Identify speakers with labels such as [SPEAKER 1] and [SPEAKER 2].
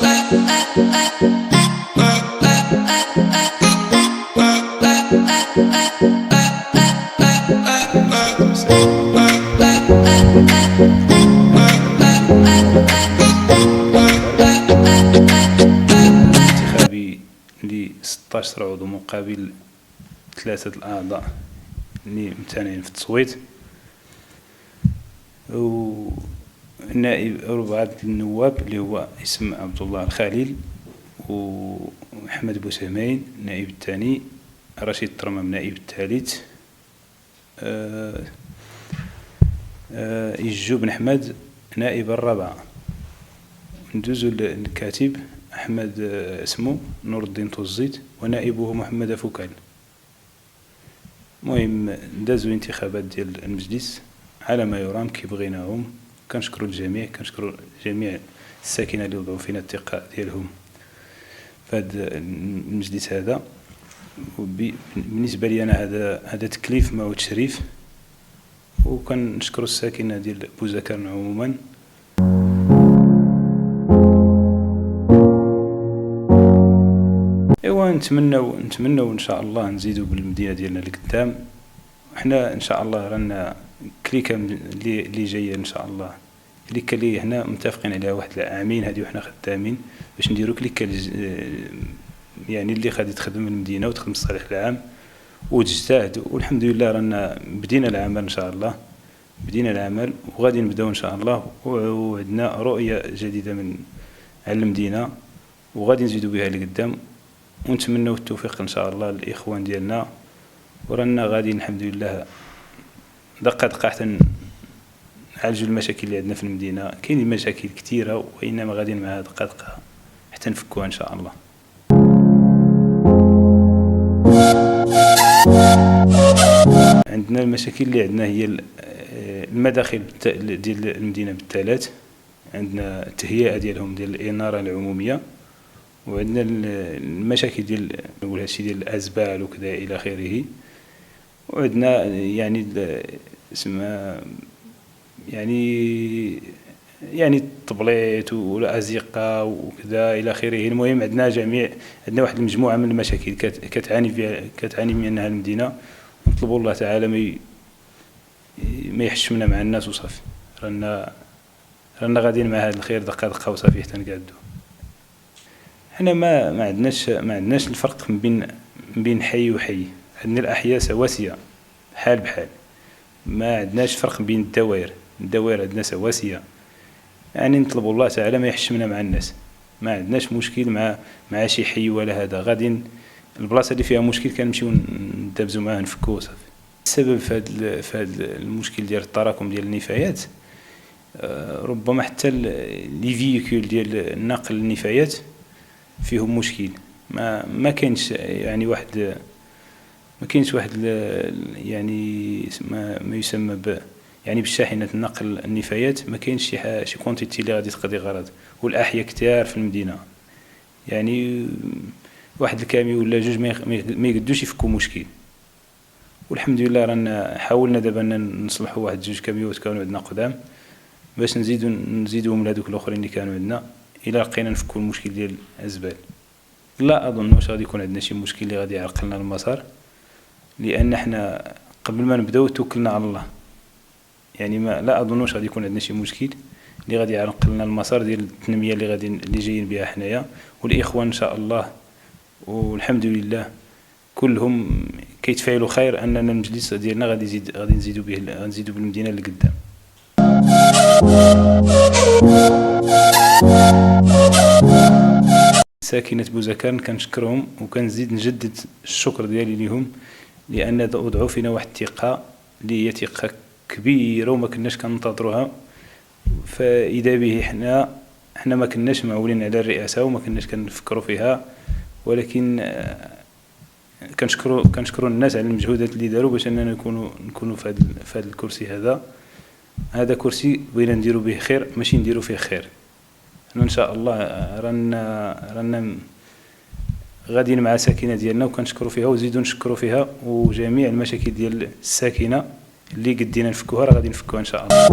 [SPEAKER 1] انتخابي ل 16 عضو مقابل 3 الأعضاء اللي ممتنعين في التصويت، والنائب 4 النواب اللي هو اسم عبد الله الخليل، ومحمد بوسهمين النائب الثاني، رشيد طرمام النائب الثالث، إجو بن أحمد نائب الرابع. ندوزو للكاتب أحمد اسمه نور الدين طوزيت ونائبه محمد فوكال. المهم ندازو انتخابات ديال المجلس على ما يرام كي بغيناهم. كنشكروا الجميع، كنشكروا جميع الساكنه اللي وضعوا فينا الثقه ديالهم في هذا المجلس هذا. بالنسبه لي انا هذا تكليف ما هو تشريف، وكنشكروا الساكنه ديال بوزكرن عموما. ايوا نتمنوا ان شاء الله نزيدوا بالمدينه ديالنا لقدام. حنا ان شاء الله رانا كليكه اللي جايه ان شاء الله، كليكه اللي هنا متفقين عليها واحد العامين هذه وحنا خدامين باش نديروا كليكه يعني اللي غادي تخدم المدينه وتخدم الصالح العام وتجتهد. والحمد لله رانا بدينا العمل ان شاء الله، بدينا العمل وغادي نبداو ان شاء الله، وعندنا رؤيه جديده على المدينه وغادي نزيدوا بها لقدام، ونتمنوا التوفيق ان شاء الله للاخوان ديالنا. ورانا غادي الحمد لله دقه حتى نعالجوا المشاكل اللي عندنا في المدينه. كاين مشاكل كثيره وانما غادي معها دقه حتى نفكوها ان شاء الله. عندنا المشاكل اللي عندنا هي المداخل ديال المدينه بالثلاث، عندنا التهيئه ديالهم ديال الاناره العموميه، وعندنا المشاكل ديال نقول هادشي ديال الازبال وكذا الى اخره، وعندنا يعني اسمها يعني الطبليت والازقه وكذا الى اخره. المهم عندنا واحد المجموعه من المشاكل كتعاني منها المدينه، نطلبوا الله تعالى ما يحشمنا مع الناس وصافي. رانا غاديين مع هذا الخير دقه وصافي حتى نقعدوا. حنا ما عندناش الفرق بين حي وحي، عندنا الاحياء سواسيه حال بحال، ما عندناش فرق بين الدوائر عندنا سواسيه. يعني نطلبوا الله تعالى ما يحشمنا مع الناس، ما عندناش مشكل مع شي حي ولا هذا. غادي البلاصه اللي فيها مشكل كنمشيو ندابزو معاه نفكوه صافي. السبب في هذا المشكل ديال التراكم ديال النفايات ربما حتى لي فيكول ديال نقل النفايات فيهم مشكل. ما كاينش يعني واحد يعني ما يسمى يعني بالشاحنه نقل النفايات. ما كاينش شي كونتيتي اللي غادي تقضي غرض، والاحياء كثار في المدينه، يعني واحد الكاميو ولا جوج ما يقدوش يفكوا مشكل. والحمد لله رانا حاولنا دابا نصلحوا واحد جوج كاميوات كانوا عندنا قدام باش نزيدوهم لهذوك الاخرين اللي كانوا عندنا الى لقينا نفكوا المشكل ديال الزبال. لا اظن واش غادي يكون عندنا شي مشكل اللي غادي يعرقل لنا المسار، لان حنا قبل ما نبداو توكلنا على الله. يعني لا اظن واش غادي يكون عندنا شي مشكل اللي غادي يعرقل لنا المسار ديال التنميه اللي جايين بها حنايا والاخوان ان شاء الله. والحمد لله كلهم كيتفاعلوا خير اننا المجلس ديالنا غادي نزيدوا بالمدينه لقدام. ساكنه بوزكرن كنشكرهم وكنزيد نجدد الشكر ديالي لهم، لان وضعوا فينا واحد الثقه اللي هي ثقه كبيره وما كناش كننتظروها. فاذا به حنا ما كناش معولين على الرئاسه وما كناش كنفكروا فيها، ولكن كنشكروا الناس على المجهودات اللي داروا باش اننا نكونوا في هذا الكرسي. هذا كرسي بغينا نديروا به خير ماشي نديروا فيه خير. ان شاء الله رانا غاديين مع ساكنه ديالنا وكنشكروا فيها وزيدوا نشكروا فيها، وجميع المشاكل ديال الساكنه اللي قدينا نفكوها راه غادي نفكوها ان شاء الله.